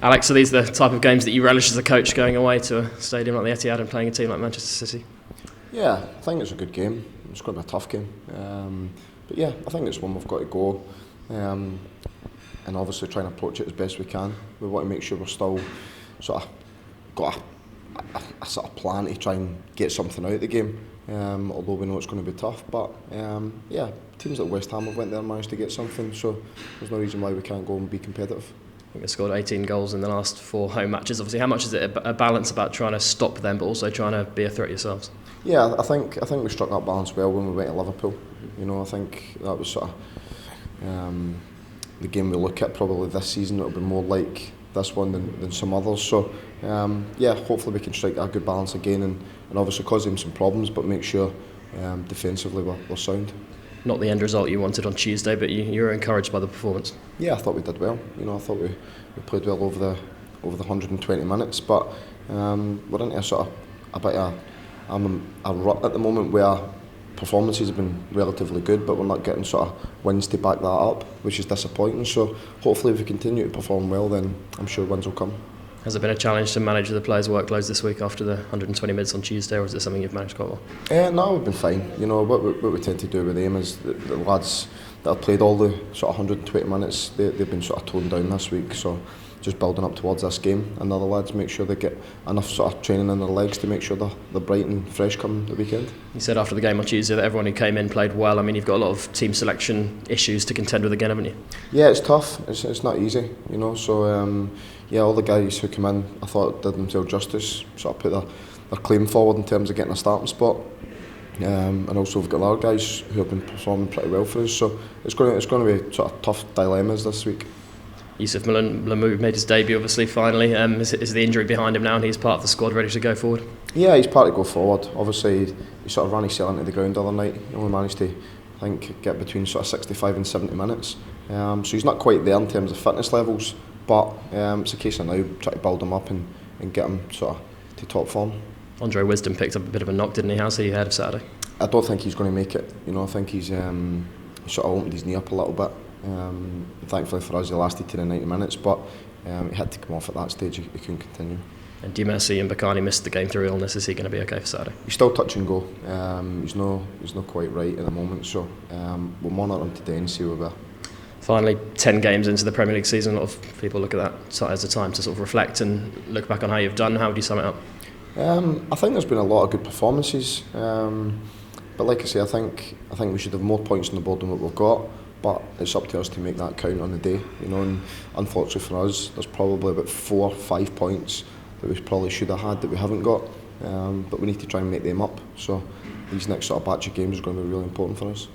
Alex, are these the type of games that you relish as a coach, going away to a stadium like the Etihad and playing a team like Manchester City? Yeah, I think it's a good game. It's going to be a tough game. But yeah, I think it's one we've got to go. And obviously try and approach it as best we can. We want to make sure we're still sort of got a sort of plan to try and get something out of the game. Although we know it's going to be tough, but yeah, teams like West Ham have went there and managed to get something, so there's no reason why we can't go and be competitive. I think they scored 18 goals in the last 4 home matches. Obviously, how much is it a balance about trying to stop them, but also trying to be a threat yourselves? Yeah, I think we struck that balance well when we went to Liverpool. You know, I think that was sort of the game we look at probably this season. It'll be more like this one than some others. So yeah, hopefully we can strike a good balance again and obviously cause them some problems, but make sure defensively we're sound. Not the end result you wanted on Tuesday, but you were encouraged by the performance. Yeah, I thought we did well. You know, I thought we played well over the 120 minutes, but we're into a sort of a bit of a rut at the moment where performances have been relatively good, but we're not getting sort of wins to back that up, which is disappointing. So hopefully if we continue to perform well, then I'm sure wins will come. Has it been a challenge to manage the players' workloads this week after the 120 minutes on Tuesday, or is it something you've managed quite well? No, we've been fine. You know, what we tend to do with them is the lads that have played all the sort of 120 minutes, they've been sort of toned down this week, so just building up towards this game, and the other lads make sure they get enough sort of training in their legs to make sure they're bright and fresh come the weekend. You said after the game on Tuesday that everyone who came in played well. I mean, you've got a lot of team selection issues to contend with again, haven't you? Yeah, it's tough. It's not easy, you know. So yeah, all the guys who come in, I thought did themselves justice. Sort of put their claim forward in terms of getting a starting spot. And also we've got other guys who have been performing pretty well for us. So it's going to be sort of tough dilemmas this week. Yusuf Malamud made his debut, obviously, finally. Is the injury behind him now and he's part of the squad ready to go forward? Yeah, he's part to go forward. Obviously, he sort of ran himself into the ground the other night. He only managed to, I think, get between sort of 65 and 70 minutes. So he's not quite there in terms of fitness levels, but it's a case of now trying to build him up and get him sort of to top form. Andre Wisdom picked up a bit of a knock, didn't he? How's he ahead of Saturday? I don't think he's going to make it. You know, I think he's sort of opened his knee up a little bit. Thankfully for us, he lasted to the 90 minutes, but he had to come off at that stage. He couldn't continue. And Di Messi and Bakani missed the game through illness. Is he going to be okay for Saturday? He's still touch and go. He's not quite right at the moment, so we'll monitor him today and see where we're. Finally, 10 games into the Premier League season, a lot of people look at that as a time to sort of reflect and look back on how you've done. How would you sum it up? I think there's been a lot of good performances, but like I say, I think we should have more points on the board than what we've got. But it's up to us to make that count on the day, you know. And unfortunately for us, there's probably about 4 or 5 points that we probably should have had that we haven't got. But we need to try and make them up. So these next sort of batch of games are going to be really important for us.